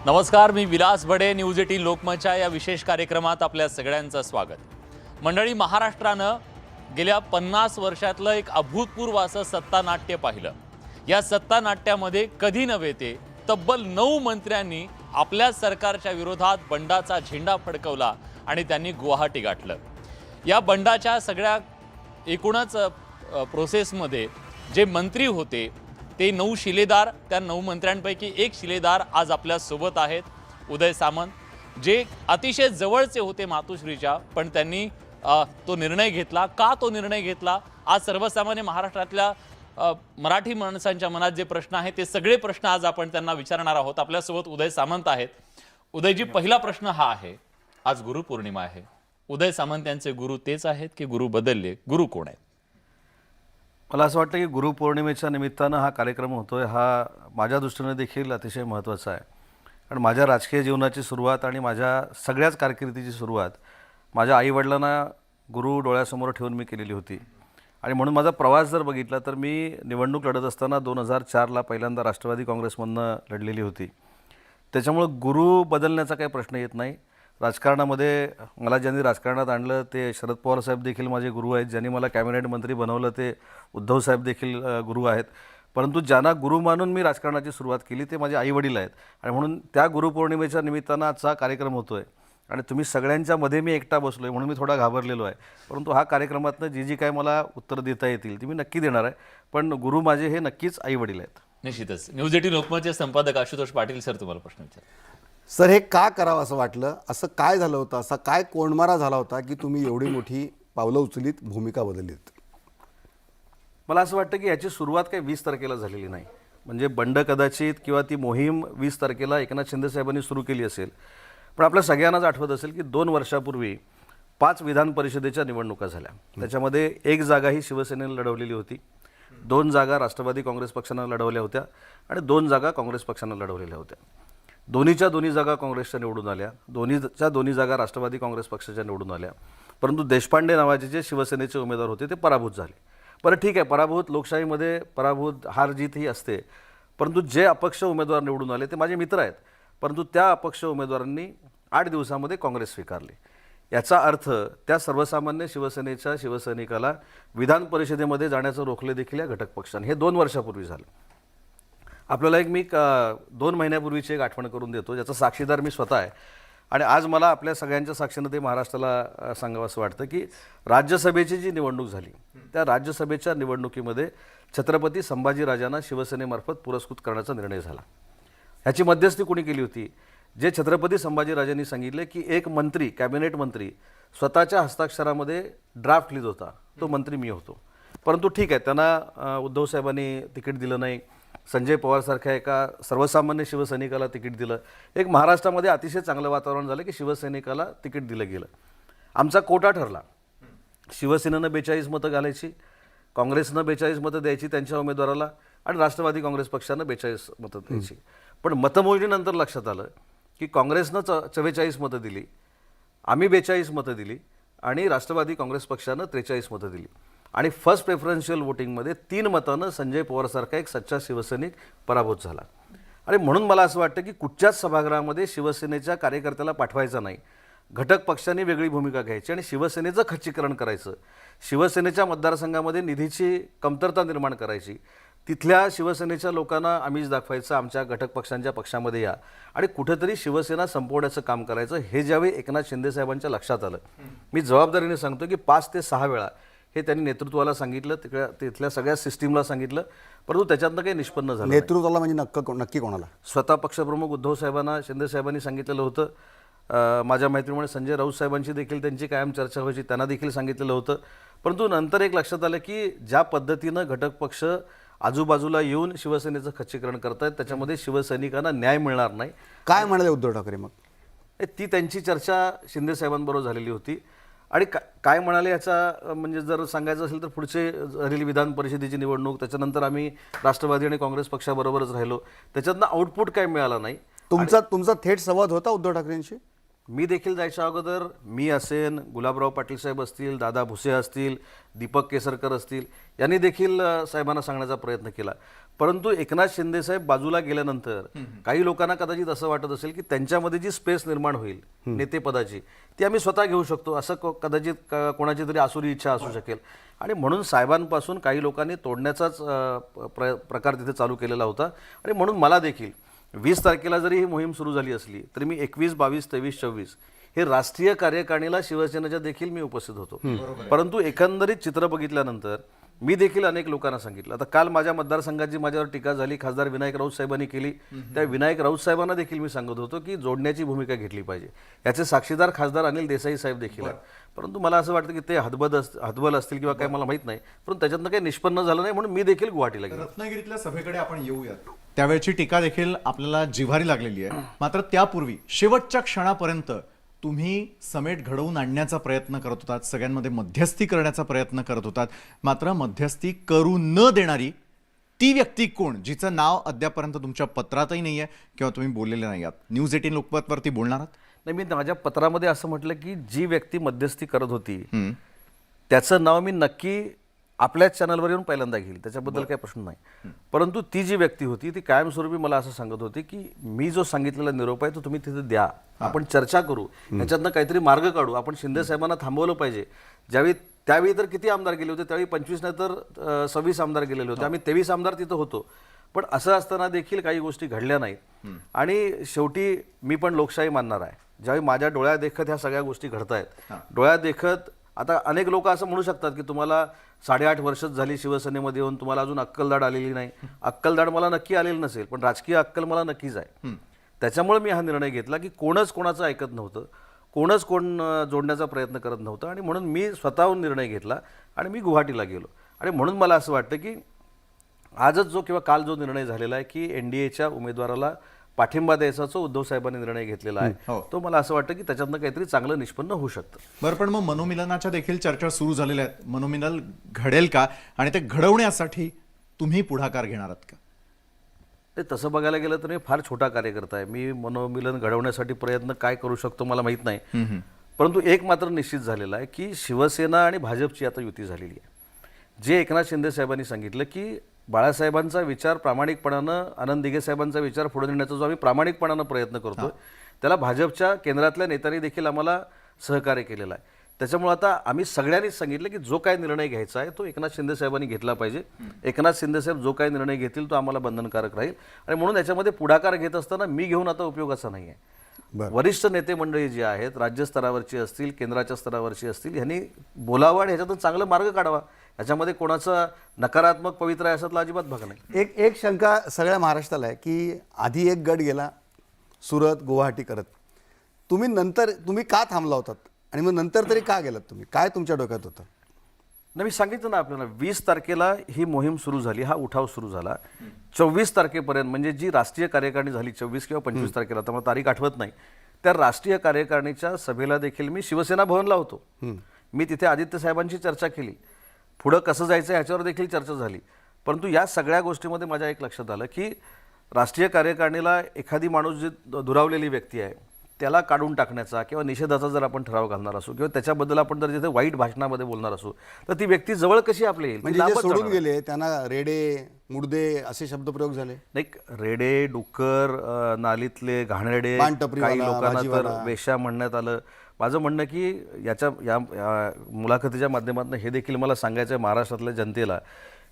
नमस्कार, मी विलास बडे. न्यूज 18 लोकमतच्या या विशेष कार्यक्रमात आपल्या सगळ्यांचं स्वागत. मंडळी, महाराष्ट्रानं गेल्या 50 वर्षातलं एक अभूतपूर्व असं सत्तानाट्य पाहिलं. या सत्तानाट्यामध्ये कधी नव्हे ते तब्बल 9 मंत्र्यांनी आपल्या सरकारच्या विरोधात बंडाचा झेंडा फडकवला आणि त्यांनी गुवाहाटी गाठलं. या बंडाच्या सगळ्या एकूणच प्रोसेसमध्ये जे मंत्री होते ते 9 शिलेदार, त्या 9 मंत्र्यांपैकी एक शिलेदार आज आपल्या सोबत आहेत, उदय सामंत, जे अतिशय जवळचे होते मातोश्रीच्या, पण त्यांनी तो निर्णय घेतला. का तो निर्णय घेतला? आज सर्वसामान्य महाराष्ट्रातल्या मराठी माणसांच्या मनात जे प्रश्न आहेत ते सगळे प्रश्न आज आपण त्यांना विचारणार आहोत. आपल्यासोबत उदय सामंत आहेत. उदयजी, पहिला प्रश्न हा आहे, आज गुरुपौर्णिमा आहे. उदय सामंत यांचे गुरु तेच आहेत की गुरु बदलले? गुरु कोण आहेत? मला असं वाटतं की गुरुपौर्णिमेच्या निमित्तानं हा कार्यक्रम होतोय, हा माझ्या दृष्टीने देखील अतिशय महत्त्वाचा आहे. कारण माझ्या राजकीय जीवनाची सुरुवात आणि माझ्या सगळ्याच कारकिर्दीची सुरुवात माझ्या आईवडिलांना गुरु डोळ्यासमोर ठेवून मी केलेली होती. आणि म्हणून माझा प्रवास जर बघितला तर मी निवडणूक लढत असताना 2004ला पहिल्यांदा राष्ट्रवादी काँग्रेसमधनं लढलेली होती. त्याच्यामुळं गुरु बदलण्याचा काही प्रश्न येत नाही. राजकारणामध्ये मला ज्यांनी राजकारणात आणलं ते शरद पवार साहेब देखील माझे गुरु आहेत. ज्यांनी मला कॅबिनेट मंत्री बनवलं ते उद्धव साहेब देखील गुरु आहेत. परंतु ज्यांना गुरु मानून मी राजकारणाची सुरुवात केली ते माझे आईवडील आहेत. आणि म्हणून त्या गुरुपौर्णिमेच्या निमित्तानं आजचा कार्यक्रम होतो आहे. आणि तुम्ही सगळ्यांच्या मध्ये मी एकटा बसलो आहे म्हणून मी थोडा घाबरलेलो आहे. परंतु हा कार्यक्रमातनं जी काय मला उत्तर देता येतील ती मी नक्की देणार आहे. पण गुरु माझे हे नक्कीच आईवडील आहेत. निश्चितच. न्यूज 18 लोकमतचे संपादक आशुतोष पाटील सर, तुम्हाला प्रश्न विचार. सर, हे का करावं असं वाटलं? असं काय झालं होतं? असा काय कोंडमारा झाला होता की तुम्ही एवढी मोठी पावलं उचलीत, भूमिका बदललीत? मला असं वाटतं की याची सुरुवात काही 20 तारखेला झालेली नाही. म्हणजे बंड कदाचित किंवा ती मोहीम 20 तारखेला एकनाथ शिंदे साहेबांनी सुरू केली असेल. पण आपल्या सगळ्यांनाच आठवत असेल की 2 वर्षापूर्वी 5 विधान परिषदेच्या निवडणुका झाल्या. त्याच्यामध्ये 1 जागा ही शिवसेनेने लढवलेली होती, 2 जागा राष्ट्रवादी काँग्रेस पक्षानं लढवल्या होत्या आणि 2 जागा काँग्रेस पक्षानं लढवलेल्या होत्या. दोन्ही जागा काँग्रेसच्या निवडून आल्या, दोन्ही जागा राष्ट्रवादी काँग्रेस पक्षाच्या निवडून आल्या. परंतु देशपांडे नावाचे जे शिवसेनेचे उमेदवार होते ते पराभूत झाले. बरं, ठीक आहे, पराभूत, लोकशाहीमध्ये पराभूत हार जीत ही असते. परंतु जे अपक्ष उमेदवार निवडून आले ते माझे मित्र आहेत. परंतु त्या अपक्ष उमेदवारांनी 8 दिवसामध्ये काँग्रेस स्वीकारली. याचा अर्थ त्या सर्वसामान्य शिवसेनेच्या शिवसैनिकाला विधान परिषदेमध्ये जाण्याचं रोखले देखील या घटक पक्षाने. हे 2 वर्षापूर्वी झालं. आपल्याला मी 2 महिन्यापूर्वीची एक आठवण करून देतो, ज्याचा साक्षीदार मी स्वतः आहे. आणि आज मला आपल्या सगळ्यांच्या साक्षीनं ते महाराष्ट्राला सांगावं असं वाटतं की राज्यसभेची जी निवडणूक झाली त्या राज्यसभेच्या निवडणुकीमध्ये छत्रपती संभाजीराजांना शिवसेनेमार्फत पुरस्कृत करण्याचा निर्णय झाला. ह्याची मध्यस्थी कोणी केली होती? जे छत्रपती संभाजीराजांनी सांगितले की एक मंत्री, कॅबिनेट मंत्री स्वतःच्या हस्ताक्षरामध्ये ड्राफ्ट लिहित होता, तो मंत्री मी होतो. परंतु ठीक आहे, त्यांना उद्धव साहेबांनी तिकीट दिलं नाही, संजय पवारसारख्या एका सर्वसामान्य शिवसैनिकाला तिकीट दिलं. एक महाराष्ट्रामध्ये अतिशय चांगलं वातावरण झालं की शिवसैनिकाला तिकीट दिलं गेलं. आमचा कोटा ठरला. शिवसेनेनं 42 मतं घालायची, काँग्रेसनं 42 मतं द्यायची त्यांच्या उमेदवाराला आणि राष्ट्रवादी काँग्रेस पक्षानं 42 मतं द्यायची. पण मतमोजणीनंतर लक्षात आलं की काँग्रेसनं 44 मतं दिली, आम्ही 42 मतं दिली आणि राष्ट्रवादी काँग्रेस पक्षानं 43 मतं दिली. आणि फर्स्ट प्रेफरन्शियल वोटिंगमध्ये 3 मतानं संजय पवारसारखा एक सच्चा शिवसैनिक पराभूत झाला. आणि म्हणून मला असं वाटतं की कुठच्याच सभागृहामध्ये शिवसेनेच्या कार्यकर्त्याला पाठवायचा नाही. घटक पक्षांनी वेगळी भूमिका घ्यायची आणि शिवसेनेचं खच्चीकरण करायचं. शिवसेनेच्या मतदारसंघामध्ये निधीची कमतरता निर्माण करायची. तिथल्या शिवसेनेच्या लोकांना आम्हीच दाखवायचं, आमच्या घटक पक्षांच्या पक्षामध्ये या आणि कुठेतरी शिवसेना संपवण्याचं काम करायचं. हे ज्यावेळी एकनाथ शिंदे साहेबांच्या लक्षात आलं, मी जबाबदारीने सांगतो की 5 ते 6 वेळा हे त्यांनी नेतृत्वाला सांगितलं, तिथल्या सगळ्या सिस्टीमला सांगितलं, परंतु त्याच्यातनं काही निष्पन्न झालं. नेतृत्वाला म्हणजे नक्की कोणाला? स्वतः पक्षप्रमुख उद्धव साहेबांना शिंदे साहेबांनी सांगितलेलं होतं. माझ्या मैत्रिणीमुळे संजय राऊत साहेबांची देखील त्यांची कायम चर्चा व्हायची, त्यांना देखील सांगितलेलं होतं. परंतु नंतर एक लक्षात आलं की ज्या पद्धतीनं घटक पक्ष आजूबाजूला येऊन शिवसेनेचं खच्चीकरण करतायत त्याच्यामध्ये शिवसैनिकांना न्याय मिळणार नाही. काय म्हणाले उद्धव ठाकरे मग? ती त्यांची चर्चा शिंदे साहेबांबरोबर झालेली होती. आणि काय म्हणाले याचा म्हणजे जर सांगायचं असेल तर पुढचे झालेली विधान परिषदेची निवडणूक, त्याच्यानंतर आम्ही राष्ट्रवादी आणि काँग्रेस पक्षाबरोबरच राहिलो, त्याच्यातनं आउटपुट काय मिळालं नाही. तुमचा थेट संवाद होता उद्धव ठाकरेंशी? मी देखील जायच्या अगोदर मी असेन, गुलाबराव पाटील साहेब असतील, दादा भुसे असतील, दीपक केसरकर असतील, यांनी देखील साहेबांना सांगण्याचा प्रयत्न केला. परंतु एकनाथ शिंदे साहेब बाजूला गेल्यानंतर काही लोकांना कदाचित असं वाटत असेल की त्यांच्यामध्ये जी स्पेस निर्माण होईल नेतेपदाची ती आम्ही स्वतः घेऊ शकतो, असं कदाचित कोणाची तरी आसुरी इच्छा असू शकेल. आणि म्हणून साहेबांपासून काही लोकांनी तोडण्याचाच प्रकार तिथे चालू केलेला होता. आणि म्हणून मला देखील 20 तारखेला जरी ही मोहीम सुरू झाली असली तरी मी 21, 22, 23, 24 हे राष्ट्रीय कार्यकारिणीला शिवसेनेच्या देखील मी उपस्थित होतो. परंतु एकंदरीत चित्र बघितल्यानंतर मी देखील अनेक लोकांना सांगितलं. आता काल माझ्या मतदारसंघाची माझ्यावर टीका झाली, खासदार विनायक राऊत साहेबांनी केली. त्या विनायक राऊत साहेबांना देखील मी सांगत होतो की जोडण्याची भूमिका घेतली पाहिजे. याचे साक्षीदार खासदार अनिल देसाई साहेब देखील आहेत. परंतु मला असं वाटतं की ते हतबल असतील किंवा काय मला माहीत नाही, परंतु त्याच्यातनं काही निष्पन्न झालं नाही, म्हणून मी देखील गुवाहाटीला गेलो. रत्नागिरीतल्या सभेकडे आपण येऊयात. त्यावेळची टीका देखील आपल्याला जिव्हारी लागलेली आहे. मात्र त्यापूर्वी शेवटच्या क्षणापर्यंत तुम्ही समेट घडवून आणण्याचा प्रयत्न करत होतात, सगळ्यांमध्ये मध्यस्थी करण्याचा प्रयत्न करत होतात. मात्र मध्यस्थी करू न देणारी ती व्यक्ती कोण, जिचं नाव अद्यापर्यंत तुमच्या पत्रातही नाही आहे किंवा तुम्ही बोललेले नाही आहात? न्यूज 18 लोकमतवरती बोलणार आहात? नाही, मी माझ्या पत्रामध्ये असं म्हटलं की जी व्यक्ती मध्यस्थी करत होती त्याचं नाव मी नक्की आपल्याच चॅनलवर येऊन पहिल्यांदा घेईल, त्याच्याबद्दल काही प्रश्न नाही. परंतु ती जी व्यक्ती होती ती कायमस्वरूपी मला असं सांगत होती की मी जो सांगितलेला निरोप आहे तो तुम्ही तिथे द्या, आपण चर्चा करू, ह्याच्यातनं काहीतरी मार्ग काढू, आपण शिंदे साहेबांना थांबवलं पाहिजे. त्यावेळी तर किती आमदार गेले होते, त्यावेळी 25 नाही तर 26 आमदार गेलेले होते, आम्ही 23 आमदार तिथं होतो. पण असं असताना देखील काही गोष्टी घडल्या नाहीत. आणि शेवटी मी पण लोकशाही मानणार आहे. ज्यावेळी माझ्या डोळ्या देखत ह्या सगळ्या गोष्टी घडतायत, डोळ्या देखत आता अनेक लोक असं म्हणू शकतात की तुम्हाला 8.5 वर्षच झाली शिवसेनेमध्ये येऊन, तुम्हाला अजून अक्कलदाड आलेली नाही. अक्कलदाड मला नक्की आलेली नसेल, पण राजकीय अक्कल मला नक्कीच आहे. त्याच्यामुळे मी हा निर्णय घेतला की कोणच कोणाचं ऐकत नव्हतं, कोणच कोण जोडण्याचा प्रयत्न करत नव्हतं. आणि म्हणून मी स्वतःहून निर्णय घेतला आणि मी गुवाहाटीला गेलो. आणि म्हणून मला असं वाटतं की आजच जो किंवा काल जो निर्णय झालेला आहे की NDAच्या उमेदवाराला पाठिंबा द्यायचा जो उद्धव साहेबांनी निर्णय घेतलेला आहे तो मला असं वाटतं की त्याच्यातनं काहीतरी चांगलं निष्पन्न होऊ शकतं. बरं, पण मग मनोमिलनाच्या देखील चर्चा सुरू झालेल्या आहेत. मनोमिलन घडेल का आणि ते घडवण्यासाठी तुम्ही पुढाकार घेणार आहात का? ते तसं बघायला गेलं तर मी फार छोटा कार्यकर्ता आहे. मी मनोमिलन घडवण्यासाठी प्रयत्न काय करू शकतो मला माहीत नाही. परंतु एक मात्र निश्चित झालेलं आहे की शिवसेना आणि भाजपची आता युती झालेली आहे. जे एकनाथ शिंदे साहेबांनी सांगितलं की बाळासाहेबांचा विचार प्रामाणिकपणानं, आनंद दिघे साहेबांचा विचार पुढे नेण्याचा जो आम्ही प्रामाणिकपणानं प्रयत्न करतोय त्याला भाजपच्या केंद्रातल्या नेत्यांनी देखील आम्हाला सहकार्य केलेलं आहे. त्याच्यामुळे आता आम्ही सगळ्यांनीच सांगितलं की जो काय निर्णय घ्यायचा आहे तो एकनाथ शिंदे साहेबांनी घेतला पाहिजे. एकनाथ शिंदे साहेब जो काय निर्णय घेतील तो आम्हाला बंधनकारक राहील. आणि म्हणून याच्यामध्ये पुढाकार घेत असताना मी घेऊन आता उपयोगाचा नाही आहे. वरिष्ठ नेते मंडळी जी आहेत, राज्य स्तरावरची असतील, केंद्राच्या स्तरावरची असतील, ह्यांनी बोलावं आणि ह्याच्यातून चांगला मार्ग काढावा. याच्यामध्ये कोणाचा नकारात्मक पवित्र आहे असं अजिबात भाग नाही. एक शंका सगळ्या महाराष्ट्राला आहे की आधी एक गट गेला सुरत गुवाहाटी करत, तुम्ही का थांबला होतात आणि मग नंतर तरी का गेलात तुम्ही? काय तुमच्या डोक्यात होतं? नाही, मी सांगितलं ना आपल्याला 20 तारखेला ही मोहीम सुरू झाली, हा उठाव सुरू झाला. 24 तारखेपर्यंत म्हणजे जी राष्ट्रीय कार्यकारिणी झाली 24 किंवा 25 तारखेला, तर मला तारीख आठवत नाही, त्या राष्ट्रीय कार्यकारिणीच्या सभेला देखील मी शिवसेना भवनला होतो. मी तिथे आदित्य साहेबांची चर्चा केली, पुढं कसं जायचं ह्याच्यावर देखील चर्चा झाली. परंतु या सगळ्या गोष्टीमध्ये माझ्या एक लक्षात आलं की राष्ट्रीय कार्यकारिणीला एखादी माणूस जी दुरावलेली व्यक्ती आहे त्याला काढून टाकण्याचा किंवा निषेधाचा जर आपण ठराव घालणार असू किंवा त्याच्याबद्दल आपण जर तिथे वाईट भाषणामध्ये बोलणार असू तर ती व्यक्ती जवळ कशी आपली येईल? म्हणजे जे सोडून गेले त्यांना रेडे मुडदे असे शब्दप्रयोग झाले. नाही, रेडे, डुक्कर, नालीतले घाणेरडे, काही लोकांना तर वेश्या म्हणण्यात आलं. माझं म्हणणं की या मुलाखतीच्या माध्यमातून हे देखील मला सांगायचं आहे महाराष्ट्रातल्या जनतेला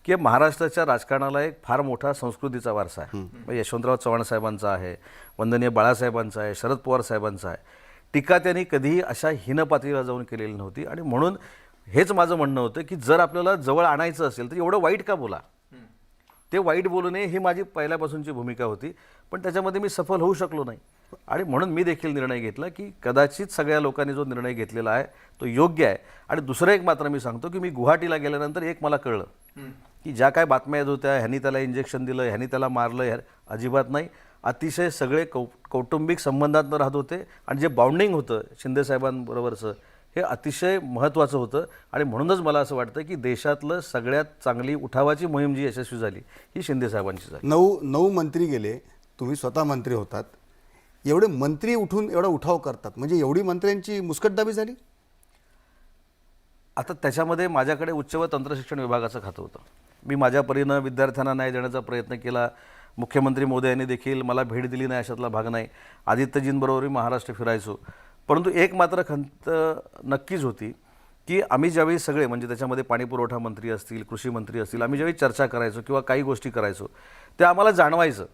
की महाराष्ट्राच्या राजकारणाला एक फार मोठा संस्कृतीचा वारसा आहे. यशवंतराव चव्हाण साहेबांचा आहे, वंदनीय बाळासाहेबांचा आहे, शरद पवार साहेबांचा आहे. टीका त्यांनी कधीही अशा हीन पातळीला जाऊन केलेली नव्हती. आणि म्हणून हेच माझं म्हणणं होतं की जर आपल्याला जवळ आणायचं असेल तर एवढं वाईट का बोला, ते वाईट बोलू नये ही माझी पहिल्यापासूनची भूमिका होती. पण त्याच्यामध्ये मी सफल होऊ शकलो नाही. आणि म्हणून मी देखील निर्णय घेतला की कदाचित सगळ्या लोकांनी जो निर्णय घेतलेला आहे तो योग्य आहे. आणि दुसरं एक मात्र मी सांगतो की मी गुवाहाटीला गेल्यानंतर एक मला कळलं की ज्या काय बातम्या येत होत्या, ह्यांनी त्याला इंजेक्शन दिलं, ह्यांनी त्याला मारलं, अजिबात नाही. अतिशय सगळे कौटुंबिक संबंधात राहत होते. आणि जे बाउंडिंग होतं शिंदे साहेबांबरोबरचं हे अतिशय महत्त्वाचं होतं. आणि म्हणूनच मला असं वाटतं की देशातलं सगळ्यात चांगली उठावाची मोहीम जी यशस्वी झाली ही शिंदे साहेबांची झाली. 9 मंत्री गेले, तुम्ही स्वतः मंत्री होतात. एवढे मंत्री उठून एवढा उठाव करतात म्हणजे एवढी मंत्र्यांची मुस्कटदाबी झाली? आता त्याच्यामध्ये माझ्याकडे उच्च व तंत्रशिक्षण विभागाचं खातं होतं. मी माझ्या परीनं विद्यार्थ्यांना न्याय देण्याचा प्रयत्न केला. मुख्यमंत्री मोदयांनी देखील मला भेट दिली नाही अशातला भाग नाही. आदित्यजींबरोबरही महाराष्ट्र फिरायचो. परंतु एक मात्र खंत नक्कीच होती की आम्ही ज्यावेळी सगळे म्हणजे त्याच्यामध्ये पाणीपुरवठा मंत्री असतील, कृषी मंत्री असतील, आम्ही ज्यावेळी चर्चा करायचो किंवा काही गोष्टी करायचो ते आम्हाला जाणवायचं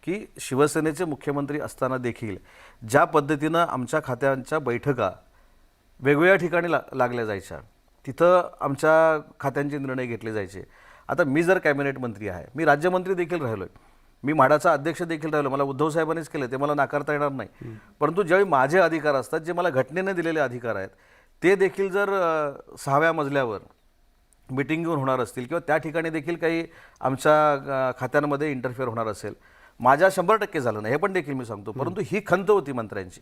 की शिवसेनेचे मुख्यमंत्री असताना देखील ज्या पद्धतीनं आमच्या खात्यांच्या बैठका वेगवेगळ्या ठिकाणी लागल्या जायच्या, तिथं आमच्या खात्यांचे निर्णय घेतले जायचे. आता मी जर कॅबिनेट मंत्री आहे, मी राज्यमंत्री देखील राहिलो आहे, मी म्हाडाचा अध्यक्ष देखील राहिलो, मला उद्धव साहेबांनीच केलं, ते मला नाकारता येणार नाही. परंतु ज्यावेळी माझे अधिकार असतात, जे मला घटनेने दिलेले अधिकार आहेत, ते देखील जर 6व्या मजल्यावर मिटिंग घेऊन होणार असतील किंवा त्या ठिकाणी देखील काही आमच्या खात्यांमध्ये इंटरफेअर होणार असेल, माझ्या 100% झालं नाही हे पण देखील मी सांगतो. परंतु ही खंत होती मंत्र्यांची.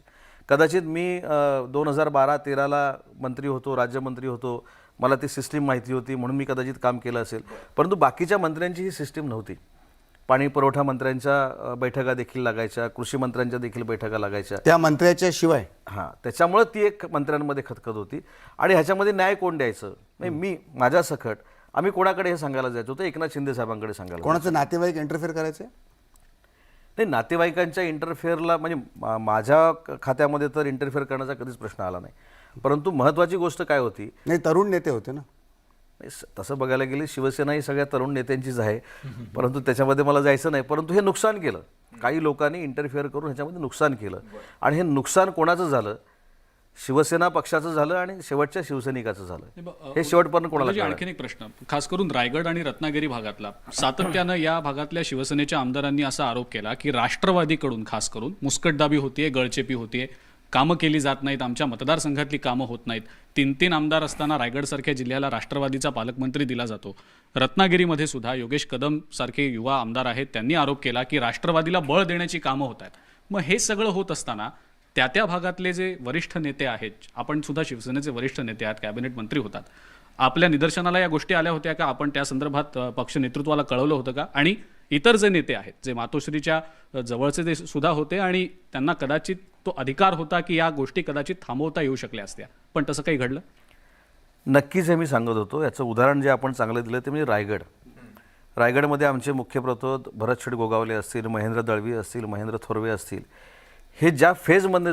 कदाचित मी 2012-13ला मंत्री होतो, राज्यमंत्री होतो, मला ती सिस्टीम माहिती होती म्हणून मी कदाचित काम केलं असेल. परंतु बाकीच्या मंत्र्यांची ही सिस्टीम नव्हती. पाणी पुरवठा मंत्र्यांच्या बैठका देखील लागायच्या, कृषी मंत्र्यांच्या देखील बैठका लागायच्या त्या मंत्र्याच्या शिवाय. हां, त्याच्यामुळं ती एक मंत्र्यांमध्ये खतखत होती. आणि ह्याच्यामध्ये न्याय कोण द्यायचं, नाही मी माझ्या सकट आम्ही कोणाकडे हे सांगायला जायचो तर एकनाथ शिंदे साहेबांकडे सांगायला. कोणाचं नातेवाईक इंटरफेअर करायचे नाही, नातेवाईकांच्या इंटरफेअरला म्हणजे माझ्या खात्यामध्ये तर इंटरफेअर करण्याचा कधीच प्रश्न आला नाही. परंतु महत्त्वाची गोष्ट काय होती, नाही, तरुण नेते होते ना. तसं बघायला गेले शिवसेना ही सगळ्या तरुण नेत्यांचीच आहे, परंतु त्याच्यामध्ये मला जायचं नाही. परंतु हे नुकसान केलं, काही लोकांनी इंटरफेअर करून ह्याच्यामध्ये नुकसान केलं. आणि हे नुकसान कोणाचं झालं, शिवसेना पक्षाचं झालं आणि शेवटच्या शिवसैनिकाचं झालं. हे शेवटपर्यंत कोणाला कळलं? आणखीन एक प्रश्न, खास करून रायगड आणि रत्नागिरी भागातला सातत्यानं या भागातल्या शिवसेनेच्या आमदारांनी असा आरोप केला की राष्ट्रवादीकडून खास करून मुस्कटदाबी होतीये, गळचेपी होतीये, कामं केली जात नाहीत, आमच्या मतदारसंघातली कामं होत नाहीत. 3 आमदार असताना रायगडसारख्या जिल्ह्याला राष्ट्रवादीचा पालकमंत्री दिला जातो. रत्नागिरीमध्ये सुद्धा योगेश कदम सारखे युवा आमदार आहेत, त्यांनी आरोप केला की राष्ट्रवादीला बळ देण्याची कामं होत आहेत. मग हे सगळं होत असताना त्या भागातले जे वरिष्ठ नेते आहेत, आपण सुद्धा शिवसेनेचे वरिष्ठ नेते आहात, कॅबिनेट मंत्री होतात, आपल्या निदर्शनाला या गोष्टी आल्या होत्या का? आपण त्या संदर्भात पक्ष नेतृत्वाला कळवलं होतं का? आणि इतर जे नेते आहेत, जे मातोश्रीच्या जवळचे जे सुद्धा होते आणि त्यांना कदाचित तो अधिकार होता की या गोष्टी कदाचित थांबवता येऊ शकल्या असत्या, पण तसं काही घडलं? नक्कीच हे मी सांगत होतो. याचं उदाहरण जे आपण चांगलं दिलं ते म्हणजे रायगड. रायगडमध्ये आमचे मुख्य प्रतोद भरत शेठ गोगावले असतील, महेंद्र दळवी असतील, महेंद्र थोरवे असतील, हे ज्या फेजमध्ये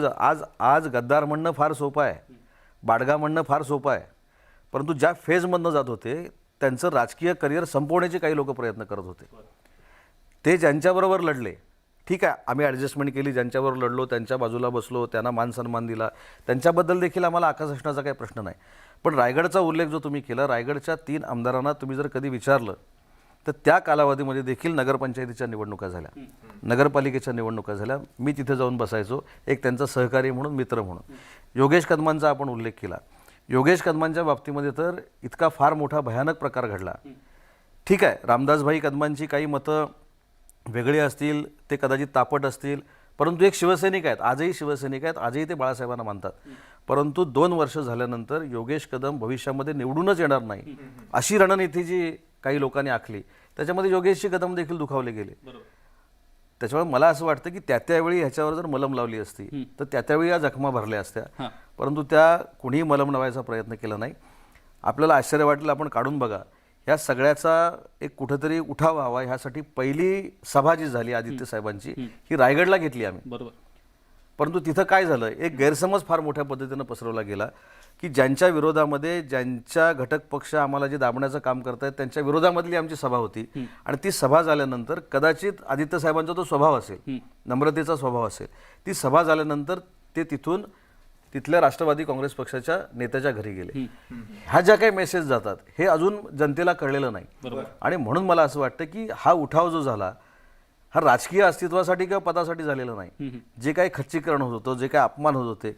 आज गद्दार म्हणणं फार सोपं आहे, बाडगा म्हणणं फार सोपं आहे, परंतु ज्या फेजमधनं जात होते त्यांचं राजकीय करिअर संपवण्याचे काही लोक प्रयत्न करत होते. ते ज्यांच्याबरोबर लढले, ठीक आहे, आम्ही ॲडजस्टमेंट केली, ज्यांच्याबरोबर लढलो त्यांच्या बाजूला बसलो, त्यांना मान सन्मान दिला, त्यांच्याबद्दल देखील आम्हाला आकाश असण्याचा काही प्रश्न नाही. पण रायगडचा उल्लेख जो तुम्ही केला, रायगडच्या 3 आमदारांना तुम्ही जर कधी विचारलं तर त्या कालावधीमध्ये देखील नगरपंचायतीच्या निवडणुका झाल्या, नगरपालिकेच्या निवडणुका झाल्या. मी तिथे जाऊन बसायचो, एक त्यांचा सहकारी म्हणून, मित्र म्हणून. योगेश कदमांचा आपण उल्लेख केला. योगेश कदमांच्या बाबतीमध्ये तर इतका फार मोठा भयानक प्रकार घडला. ठीक आहे, रामदासभाई कदमांची काही मतं वेगळी असतील, ते कदाचित तापट असतील, परंतु एक शिवसैनिक आहेत, आजही शिवसैनिक आहेत, आजही ते बाळासाहेबांना मानतात. परंतु 2 वर्ष झाल्यानंतर योगेश कदम भविष्यामध्ये निवडूनच येणार नाही अशी रणनीती जी काही लोकांनी आखली, त्याच्यामध्ये योगेशची कदम देखील दुखावले गेले. त्याच्यामुळे मला असं वाटतं की त्यावेळी ह्याच्यावर जर मलम लावली असती तर त्यावेळी या जखमा भरल्या असत्या, परंतु त्या कुणीही मलम लावायचा प्रयत्न केला नाही. आपल्याला आश्चर्य वाटलं, आपण काढून बघा, या सगळ्याचा एक कुठेतरी उठाव व्हावा ह्यासाठी पहिली सभा जी झाली आदित्य साहेबांची, ही रायगडला घेतली आम्ही. बरोबर. परंतु तिथं काय झालं, एक गैरसमज फार मोठ्या पद्धतीनं पसरवला गेला की ज्यांच्या विरोधामध्ये, ज्यांच्या घटक पक्ष आम्हाला जे दाबण्याचं काम करतायत त्यांच्या विरोधामधली आमची सभा होती. आणि ती सभा झाल्यानंतर कदाचित आदित्य साहेबांचा तो स्वभाव असेल, नम्रतेचा स्वभाव असेल, ती सभा झाल्यानंतर ते तिथल्या राष्ट्रवादी काँग्रेस पक्षाच्या नेत्याच्या घरी गेले. ह्या ज्या काही मेसेज जातात हे अजून जनतेला कळलेलं नाही. आणि म्हणून मला असं वाटतं की हा उठाव जो झाला हा राजकीय अस्तित्वासाठी किंवा पदासाठी झालेला नाही. जे काही खच्चीकरण होत होतं, जे काही अपमान होत होते,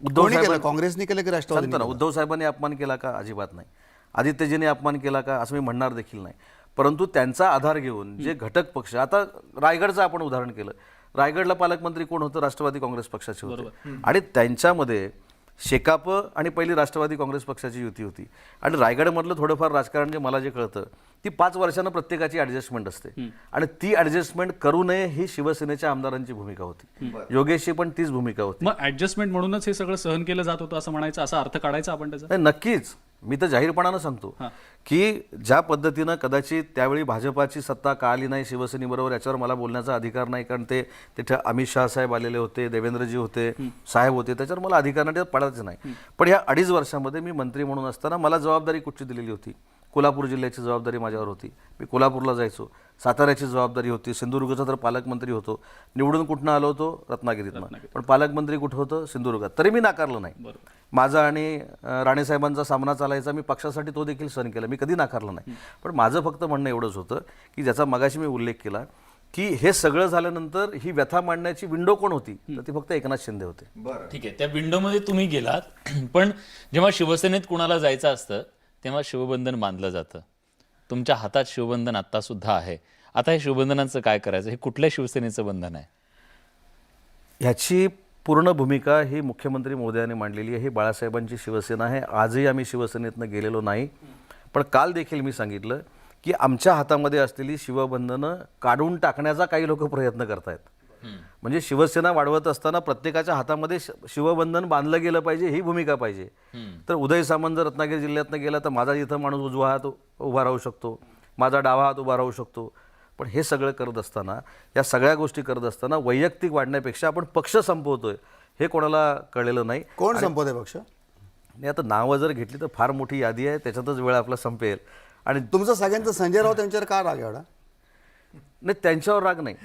उद्धव साहेब काँग्रेसने केलं की राष्ट्रवादी? उद्धव साहेबांनी अपमान केला का? अजिबात नाही. आदित्यजीने अपमान केला का? असं मी म्हणणार देखील नाही. परंतु त्यांचा आधार घेऊन जे घटक पक्ष, आता रायगडचं आपण उदाहरण केलं, रायगडला पालकमंत्री कोण होतं? राष्ट्रवादी काँग्रेस पक्षाचे होते. आणि त्यांच्यामध्ये शेकाप आणि पहिली राष्ट्रवादी काँग्रेस पक्षाची युती होती. आणि रायगडमधलं थोडंफार राजकारण जे मला जे कळतं, ती 5 वर्षांना प्रत्येकाची ॲडजस्टमेंट असते आणि ती ॲडजस्टमेंट करू नये ही शिवसेनेच्या आमदारांची भूमिका होती. योगेशची पण तीच भूमिका होती. मग ॲडजस्टमेंट म्हणूनच हे सगळं सहन केलं जात होतं असं म्हणायचं, असा अर्थ काढायचा आपण त्याचा? नाही, नक्कीच मी तर जाहीरपणानं सांगतो की ज्या पद्धतीनं कदाचित त्यावेळी भाजपाची सत्ता का आली नाही शिवसेनेबरोबर याच्यावर मला बोलण्याचा अधिकार नाही, कारण ते तिथे अमित शहा साहेब आलेले होते, देवेंद्रजी होते, साहेब होते, त्याच्यावर मला अधिकार नाही, त्यात पडायचं नाही. पण ह्या 2.5 वर्षामध्ये मी मंत्री म्हणून असताना मला जबाबदारी कुठची दिलेली होती? कोल्हापूर जिल्ह्याची जबाबदारी माझ्यावर होती, मी कोल्हापूरला जायचो. साताऱ्याची जबाबदारी होती, सिंधुदुर्गचा तर पालकमंत्री होतो, निवडून कुठनं आलो होतो? रत्नागिरीतनं, पण पालकमंत्री कुठं होतं? सिंधुदुर्गात. तरी मी नाकारलं नाही. माझा आणि राणेसाहेबांचा सामना चालायचा, मी पक्षासाठी तो देखील सहन केला, मी कधी नाकारलं नाही. पण माझं फक्त म्हणणं एवढंच होतं की ज्याचा मगाशी मी उल्लेख केला की हे सगळं झाल्यानंतर ही व्यथा मांडण्याची विंडो कोण होती? तर ती फक्त एकनाथ शिंदे होते. ठीक आहे, त्या विंडोमध्ये तुम्ही गेलात, पण जेव्हा शिवसेनेत कुणाला जायचं असतं तेव्हा शिवबंधन बांधलं जातं. तुमच्या हातात शिवबंधन आत्ता सुद्धा आहे. आता हे शिवबंधनाचं काय करायचं? हे कुठल्या शिवसेनेचं बंधन आहे? ह्याची पूर्ण भूमिका ही मुख्यमंत्री महोदयांनी मांडलेली आहे. ही बाळासाहेबांची शिवसेना आहे. आजही आम्ही शिवसेनेतनं गेलेलो नाही. पण काल देखील मी सांगितलं की आमच्या हातामध्ये असलेली शिवबंधनं काढून टाकण्याचा काही लोक प्रयत्न करतायत. म्हणजे शिवसेना वाढवत असताना प्रत्येकाच्या हातामध्ये शिवबंधन बांधलं गेलं पाहिजे, ही भूमिका पाहिजे. तर उदय सामंत जर रत्नागिरी जिल्ह्यातनं गेला तर माझा इथं माणूस उजवा हात उभा राहू शकतो, माझा डावा हात उभा राहू शकतो. पण हे सगळं करत असताना, या सगळ्या गोष्टी करत असताना वैयक्तिक वाढण्यापेक्षा आपण पक्ष संपवतोय हे कोणाला कळलेलं नाही. कोण संपवते पक्ष? आणि आता नावं जर घेतली तर फार मोठी यादी आहे, त्याच्यातच वेळ आपला संपेल. आणि तुमचं सगळ्यांचं संजय राऊत यांच्यावर का राग एवढा? नाही, त्यांच्यावर राग नाही,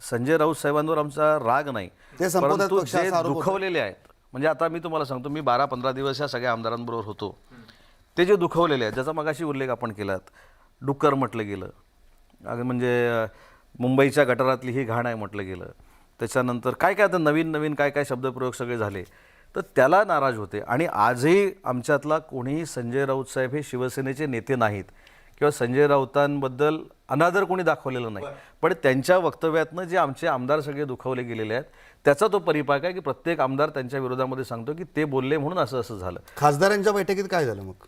संजय राऊत साहेबांवर आमचा राग नाही, ते संपवतात परंतु पक्षाचा जे आरोप होतो. दुखवलेले आहेत. म्हणजे आता मी तुम्हाला सांगतो, मी 12-15 दिवस या सगळ्या आमदारांबरोबर होतो. ते जे दुखवलेले आहेत, ज्याचा मगाशी उल्लेख आपण केलात, डुक्कर म्हटलं गेलं, म्हणजे मुंबईच्या गटारातली ही घाण आहे म्हटलं गेलं, त्याच्यानंतर काय काय आता नवीन नवीन काय काय शब्दप्रयोग सगळे झाले, तर त्याला नाराज होते. आणि आजही आमच्यातला कोणीही संजय राऊत साहेब हे शिवसेनेचे नेते नाहीत किंवा संजय राऊतांबद्दल अनादर कोणी दाखवलेलं नाही. पण त्यांच्या वक्तव्यातनं जे आमचे आमदार सगळे दुखावले गेलेले आहेत त्याचा तो परिपाक आहे की प्रत्येक आमदार त्यांच्या विरोधामध्ये सांगतो की ते बोलले म्हणून असं असं झालं. खासदारांच्या बैठकीत काय झालं मग?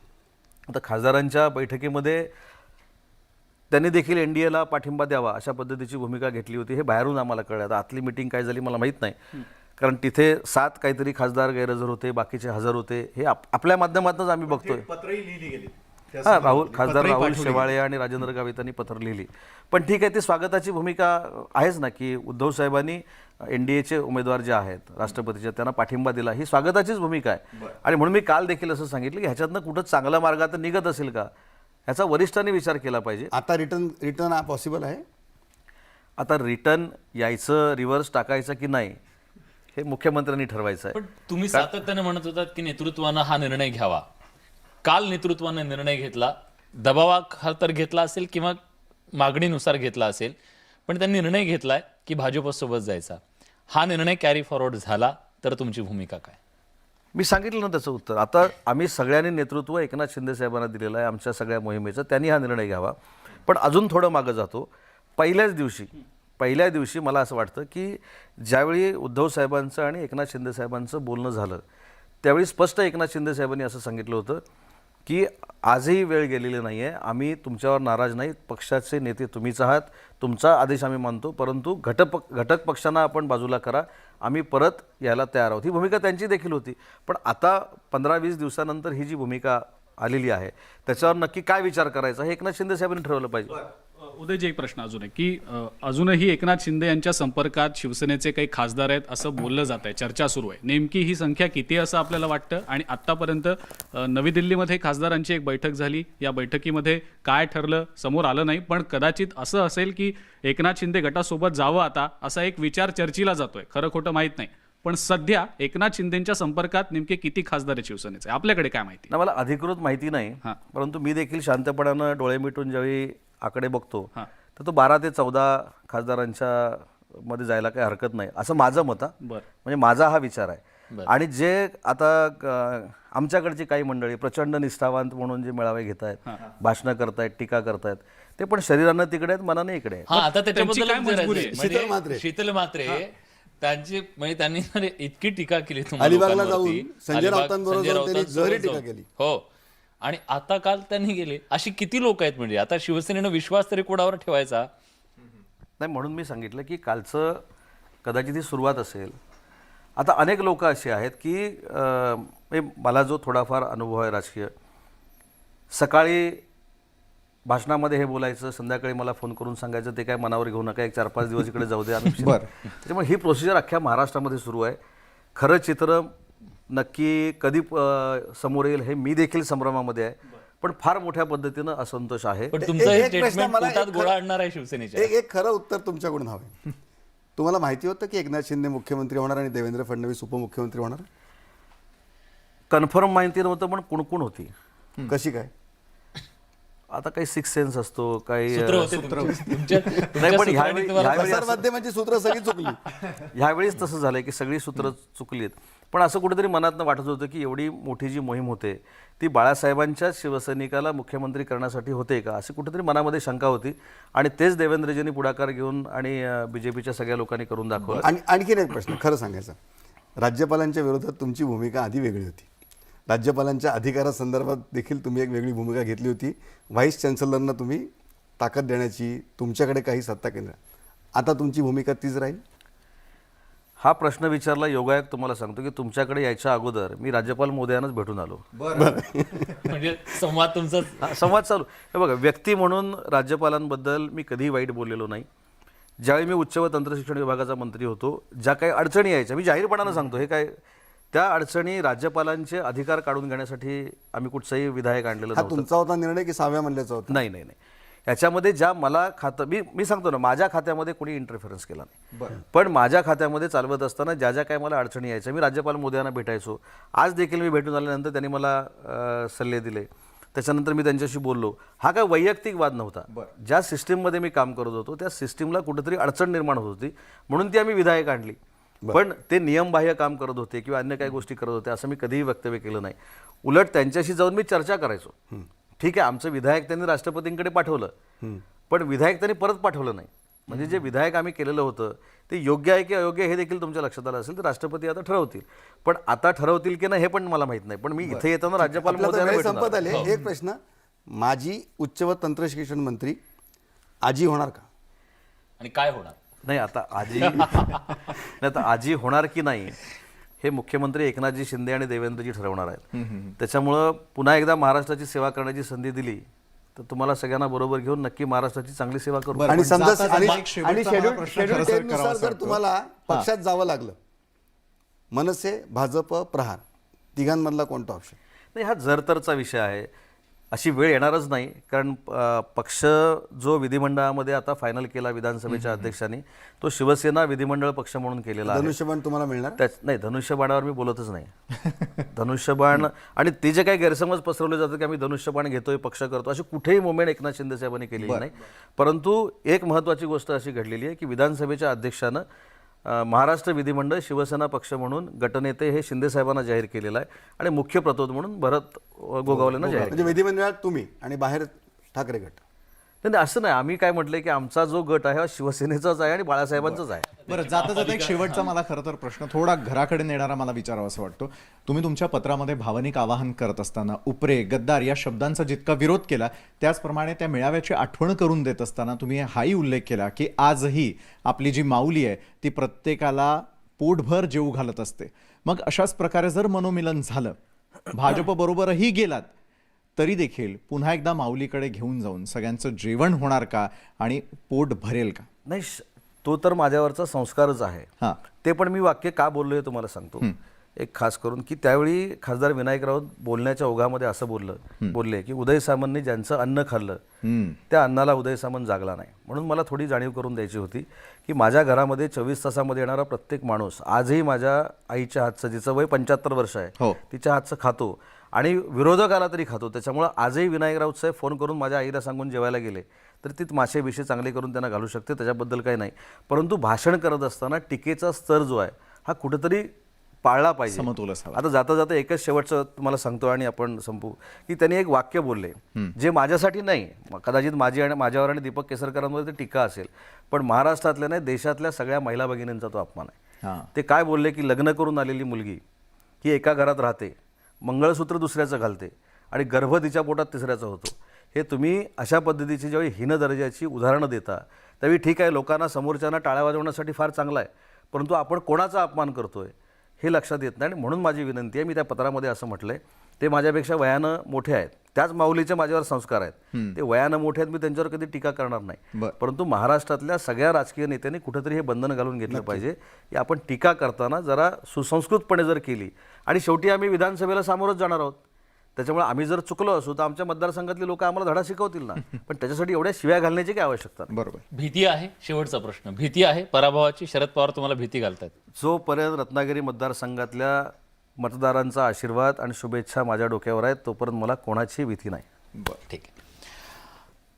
आता खासदारांच्या बैठकीमध्ये त्यांनी देखील एनडीएला पाठिंबा द्यावा अशा पद्धतीची भूमिका घेतली होती. हे बाहेरून आम्हाला कळलं. आता आतली मिटिंग काय झाली मला माहीत नाही, कारण तिथे 7 काहीतरी खासदार गैरहजर होते, बाकीचे हजर होते. हे आपल्या माध्यमातूनच आम्ही बघतोय. पत्रही लिहिली गेली. खासदार राहुल शेवाळे आणि राजेंद्र गावित यांनी पत्र लिहिली. पण ठीक आहे, ती स्वागताची भूमिका आहेच ना, की उद्धव साहेबांनी एनडीएचे उमेदवार जे आहेत राष्ट्रपतीचे त्यांना पाठिंबा दिला, ही स्वागताचीच भूमिका आहे. आणि म्हणून मी काल देखील असं सांगितलं की ह्याच्यातनं कुठं चांगला मार्ग आता निघत असेल का, ह्याचा वरिष्ठांनी विचार केला पाहिजे. आता रिटर्न पॉसिबल आहे? आता रिटर्न यायचं, रिव्हर्स टाकायचं की नाही हे मुख्यमंत्र्यांनी ठरवायचं आहे. पण तुम्ही सातत्याने म्हणत होतात की नेतृत्वानं हा निर्णय घ्यावा. काल नेतृत्वानं निर्णय घेतला, दबावाखातर घेतला असेल किंवा मागणीनुसार घेतला असेल, पण त्यांनी निर्णय घेतलाय की भाजपसोबत जायचा. हा निर्णय कॅरी फॉरवर्ड झाला तर तुमची भूमिका काय? मी सांगितलं ना त्याचं उत्तर. आता आम्ही सगळ्यांनी नेतृत्व एकनाथ शिंदे साहेबांना दिलेलं आहे आमच्या सगळ्या मोहिमेचं. त्यांनी हा निर्णय घ्यावा. पण अजून थोडं मागं जातो. पहिल्या दिवशी मला असं वाटतं की ज्यावेळी उद्धव साहेबांचं आणि एकनाथ शिंदे साहेबांचं बोलणं झालं त्यावेळी स्पष्ट एकनाथ शिंदे साहेबांनी असं सांगितलं होतं की आजही वेळ गेलेली नाही आहे, आम्ही तुमच्यावर नाराज नाहीत, पक्षाचे नेते तुम्हीच आहात, तुमचा आदेश आम्ही मानतो, परंतु घटक पक्षांना आपण बाजूला करा, आम्ही परत यायला तयार आहोत. ही भूमिका त्यांची देखील होती. पण आता 15-20 दिवसानंतर ही जी भूमिका आलेली आहे त्याच्यावर नक्की काय विचार करायचा हे एकनाथ शिंदे साहेबांनी ठरवलं पाहिजे. उदयजी, एक प्रश्न अजून आहे की अजूनही एकनाथ शिंदे यांच्या संपर्कात शिवसेनेचे काही खासदार आहेत असं बोललं जात आहे, चर्चा सुरू आहे. नेमकी ही संख्या किती असं आपल्याला वाटतं? आणि आत्तापर्यंत नवी दिल्लीमध्ये खासदारांची एक बैठक झाली, या बैठकीमध्ये काय ठरलं समोर आलं नाही, पण कदाचित असं असेल की एकनाथ शिंदे गटासोबत जावं आता, असा एक विचार चर्चेला जातोय. खरं खोटं माहीत नाही, पण सध्या एकनाथ शिंदेच्या संपर्कात नेमके किती खासदार आहेत शिवसेनेचे? आपल्याकडे काय माहिती? मला अधिकृत माहिती नाही, परंतु मी देखील शांतपणानं डोळे मिटून ज्यावेळी आकडे बघतो तर तो 12 ते 14 खासदारांच्या मध्ये जायला काही हरकत नाही असं माझं मत आहे. म्हणजे माझा हा विचार आहे. आणि जे आता आमच्याकडची काही मंडळी प्रचंड निष्ठावंत म्हणून जे मेळावे घेत आहेत, भाषणं करतायत, टीका करतायत, ते पण शरीरानं तिकडे आहेत, मनाने इकडे आहेत. हा, आता त्याच्याबद्दल शीतल म्हात्रे त्यांची म्हणजे त्यांनी इतकी टीका केली अलिबागला जाऊन संजय राऊतांबरोबर त्यांनी जहरी टीका केली. हो, आणि आता काल त्यांनी गेले. अशी किती लोक आहेत? म्हणजे आता शिवसेनेनं विश्वास तरी कोणावर ठेवायचा? नाही, म्हणून मी सांगितलं की कालचं कदाचित ही सुरुवात असेल. आता अनेक लोक अशी आहेत की मला जो थोडाफार अनुभव आहे राजकीय, सकाळी भाषणामध्ये हे बोलायचं, संध्याकाळी मला फोन करून सांगायचं ते काय मनावर घेऊ नका, एक 4-5 दिवस इकडे जाऊ दे आम्ही बरं. त्यामुळे ही प्रोसिजर अख्ख्या महाराष्ट्रामध्ये सुरू आहे. खरं चित्र नक्की कधी समोर येईल हे मी देखील संभ्रमामध्ये आहे, पण फार मोठ्या पद्धतीनं असंतोष आहे. पण तुमचं हे एक प्रश्न स्टेटमेंट मला पोटात एक गोळा आणणार आहे शिवसेनेच्या. एक खरं उत्तर तुमच्याकडून हवं. तुम्हाला माहिती होतं की एकनाथ शिंदे मुख्यमंत्री होणार आणि देवेंद्र फडणवीस उपमुख्यमंत्री होणार? कन्फर्म माहिती नव्हतं, पण कुणकुण होती. कशी काय? आता काही सिक्स सेन्स असतो, काही सूत्र होते तुमच्या नाही, पण सूत्रांनी तुम्हाला प्रसारमाध्यमांची सूत्र सगळी चुकली. ह्यावेळीच तसं झालंय की सगळी सूत्र चुकलीत. पण असं कुठेतरी मनातनं वाटत होतं की एवढी मोठी जी मोहीम होते ती बाळासाहेबांच्याच शिवसैनिकाला मुख्यमंत्री करण्यासाठी होते का, अशी कुठेतरी मनामध्ये शंका होती. आणि तेच देवेंद्रजींनी पुढाकार घेऊन आणि बीजेपीच्या सगळ्या लोकांनी करून दाखवलं. आणि आणखीन एक प्रश्न खरं सांगायचा, राज्यपालांच्या विरोधात तुमची भूमिका आधी वेगळी होती. राज्यपालांच्या अधिकारासंदर्भात देखील तुम्ही एक वेगळी भूमिका घेतली होती. व्हाईस चॅन्सलरना तुम्ही ताकद देण्याची, तुमच्याकडे काही सत्ता केंद्र. आता तुमची भूमिका तीच राहील? हा प्रश्न विचारला योगायोग तुम्हाला सांगतो की तुमच्याकडे यायच्या अगोदर मी राज्यपाल महोदयांनाच भेटून आलो. म्हणजे संवाद तुमचा हा, संवाद चालू. हे बघा, व्यक्ती म्हणून राज्यपालांबद्दल मी कधीही वाईट बोललेलो नाही. ज्यावेळी मी उच्च व तंत्रशिक्षण विभागाचा मंत्री होतो, ज्या काही अडचणी यायच्या, मी जाहीरपणानं सांगतो हे काय, त्या अडचणी राज्यपालांचे अधिकार काढून घेण्यासाठी आम्ही कुठचाही विधायक आणलेलं हा नव्हतं. तुमचा होता निर्णय की 6व्या मल्ल्याचा होता? नाही नाही नाही, याच्यामध्ये ज्या मला खातं मी सांगतो ना, माझ्या खात्यामध्ये कोणी इंटरफेरन्स केला नाही. पण माझ्या खात्यामध्ये चालवत असताना ज्या ज्या काही मला अडचणी यायच्या, मी राज्यपाल मोदयांना भेटायचो. आज देखील मी भेटून आल्यानंतर त्यांनी मला सल्ले दिले, त्याच्यानंतर मी त्यांच्याशी बोललो. हा काय वैयक्तिक वाद नव्हता. ज्या सिस्टीममध्ये मी काम करत होतो त्या सिस्टीमला कुठेतरी अडचण निर्माण होत होती, म्हणून ती आम्ही विधायक आणली. पण ते नियमबाह्य काम करत होते किंवा अन्य काही गोष्टी करत होते असं मी कधीही वक्तव्य केलं नाही. उलट त्यांच्याशी जाऊन मी चर्चा करायचो. ठीक आहे, आमचं विधायक त्यांनी राष्ट्रपतींकडे पाठवलं, पण विधायक त्यांनी परत पाठवलं नाही. म्हणजे जे विधायक आम्ही केलेलं होतं ते योग्य आहे की अयोग्य हे देखील तुमच्या लक्षात आलं असेल तर राष्ट्रपती आता ठरवतील. पण आता ठरवतील की नाही हे पण मला माहित नाही. पण मी इथे येताना राज्यपाल आपला तर महोदयांना वेळ भेटून संपत आलो. आले. एक प्रश्न, माजी उच्च व तंत्रशिक्षण मंत्री आजी होणार का? आणि काय होणार? नाही, आता आजी नाही, आता आजी होणार की नाही हे मुख्यमंत्री एकनाथजी शिंदे आणि देवेंद्रजी ठरवणार आहेत. त्याच्यामुळं पुन्हा एकदा महाराष्ट्राची सेवा करण्याची संधी दिली तर तुम्हाला सगळ्यांना बरोबर घेऊन नक्की महाराष्ट्राची चांगली सेवा करू. बरं. आणि पण समजा जाता आणि जाता एक शेवटचा मला प्रश्न शेड्यूल खरं सर 10 नुसार करावासा जर वाटतो. तुम्हाला पक्षात जावं लागलं, मनसे, भाजप, प्रहार तिघांमधला कोणता ऑप्शन? नाही, हा जरतरचा विषय आहे. अशी वेळ येणारच नाही, कारण पक्ष जो विधिमंडळामध्ये आता फायनल केला विधानसभेच्या अध्यक्षांनी, तो शिवसेना विधिमंडळ पक्ष म्हणून केलेला आहे. धनुष्यबाण तुम्हाला मिळणार? नाही, धनुष्यबाणावर मी बोलतच नाही. धनुष्यबाण आणि ते जे काही गैरसमज पसरवले जातात की आम्ही धनुष्यबाण घेतोय, पक्ष करतो, अशी कुठेही मुवमेंट एकनाथ शिंदे साहेबांनी केलेली नाही. परंतु एक महत्त्वाची गोष्ट अशी घडलेली आहे की विधानसभेच्या अध्यक्षानं महाराष्ट्र विधिमंडळ शिवसेना पक्ष म्हणून गटनेते हे शिंदे साहेबांना जाहीर केलेलं आहे आणि मुख्य प्रतोद म्हणून भरत गोगावलेंना जाहीर म्हणजे विधिमंडळात तुम्ही आणि बाहेर ठाकरे गट? नाही, असं नाही. आम्ही काय म्हटलंय की आमचा जो गट आहे हा शिवसेनेचाच आहे आणि बाळासाहेबांचाच आहे. बरं, जाता जाता एक शेवटचा मला खरं तर प्रश्न थोडा घराकडे नेणारा मला विचारावा असं वाटतो. तुम्ही तुमच्या पत्रामध्ये भावनिक आवाहन करत असताना उपरे, गद्दार या शब्दांचा जितका विरोध केला, त्याचप्रमाणे त्या मेळाव्याची आठवण करून देत असताना तुम्ही हाही उल्लेख केला की आजही आपली जी माऊली आहे ती प्रत्येकाला पोटभर जेवू घालत असते. मग अशाच प्रकारे जर मनोमिलन झालं, भाजपबरोबरही गेलात, तरी देखील पुन्हा एकदा माऊलीकडे घेऊन जाऊन सगळ्यांचं जेवण होणार का आणि पोट भरेल का? नाही, तो तर माझ्यावरचा संस्कारच आहे. हां. ते पण मी वाक्य का बोललो हे तुम्हाला सांगतो. एक खास करून की त्यावेळी खासदार विनायक राऊत बोलण्याच्या ओघामध्ये असं बोलले की उदय सामंतनी ज्यांचं अन्न खाल्लं त्या अन्नाला उदय सामंत जागला नाही. म्हणून मला थोडी जाणीव करून द्यायची होती की माझ्या घरामध्ये 24 तासामध्ये येणारा प्रत्येक माणूस आजही माझ्या आईच्या हातचं, जिचं वय 75 वर्ष आहे, हो, तिच्या हातचं खातो आणि विरोधक आला तरी खातो. त्याच्यामुळं आजही विनायक राऊत साहेब फोन करून माझ्या आईला सांगून जेवायला गेले तर ती मासे बिशे चांगले करून त्यांना घालू शकते, त्याच्याबद्दल काही नाही. परंतु भाषण करत असताना टीकेचा स्तर जो आहे हा कुठेतरी पाळला पाहिजे, समतोल असावा. आता जाता जाता एकच शेवटचं तुम्हाला सांगतो आणि आपण संपू की त्यांनी एक वाक्य बोलले जे माझ्यासाठी नाही, कदाचित माझ्यावर आणि दीपक केसरकरांवर ते टीका असेल, पण महाराष्ट्रातल्या नाही देशातल्या सगळ्या महिला भगिनींचा तो अपमान आहे. ते काय बोलले की लग्न करून आलेली मुलगी ही एका घरात राहते, मंगळसूत्र दुसऱ्याचं घालते आणि गर्भ तिच्या पोटात तिसऱ्याचा होतो. हे तुम्ही अशा पद्धतीची ज्यावेळी हीन दर्जाची उदाहरणं देता त्यावेळी ठीक आहे, लोकांना समोरच्यांना टाळ्या वाजवण्यासाठी फार चांगला आहे, परंतु आपण कोणाचा अपमान करतोय हे लक्षात येत नाही. आणि म्हणून माझी विनंती आहे, मी त्या पत्रामध्ये असं म्हटलंय, ते माझ्यापेक्षा वयानं मोठे आहेत, त्याच माऊलीचे माझ्यावर संस्कार आहेत. ते वयानं मोठे आहेत, मी त्यांच्यावर कधी टीका करणार नाही. बरं. परंतु महाराष्ट्रातल्या सगळ्या राजकीय नेत्यांनी कुठेतरी हे बंधन घालून घेतलं पाहिजे की आपण टीका करताना जरा सुसंस्कृतपणे जर केली, आणि शेवटी आम्ही विधानसभेला सामोरच जाणार आहोत. त्याच्यामुळे आम्ही जर चुकलो असू तर आमच्या मतदारसंघातले लोक आम्हाला धडा शिकवतील ना. पण त्याच्यासाठी एवढ्या शिव्या घालण्याची काय आवश्यकता नाही. बरोबर. भीती आहे, शेवटचा प्रश्न, भीती आहे पराभवाची? शरद पवार तुम्हाला भीती घालतात? जोपर्यंत रत्नागिरी मतदारसंघातल्या मतदारांचा आशीर्वाद आणि शुभेच्छा माझ्या डोक्यावर आहेत तोपर्यंत मला कोणाची भीती नाही. बरं, ठीक आहे.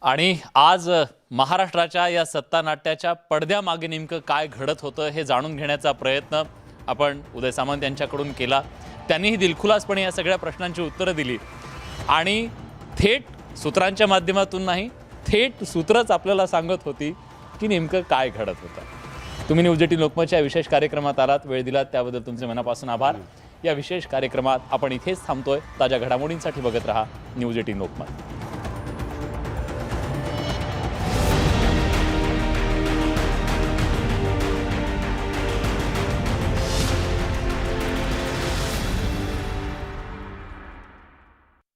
आणि आज महाराष्ट्राच्या या सत्ता नाट्याच्या पडद्यामागे नेमकं काय घडत होतं हे जाणून घेण्याचा प्रयत्न आपण उदय सामंत यांच्याकडून केला. त्यांनीही दिलखुलासपणे या सगळ्या प्रश्नांची उत्तरं दिली आणि थेट सूत्रांच्या माध्यमातून नाही, थेट सूत्रच आपल्याला सांगत होती की नेमकं काय घडत होतं. तुम्ही न्यूज 18 लोकमतच्या या विशेष कार्यक्रमात आलात, वेळ दिलात, त्याबद्दल तुमचे मनापासून आभार. या विशेष कार्यक्रमात आपण इथेच थांबतोय. ताज्या घडामोडींसाठी बघत रहा न्यूज 18 लोकमत.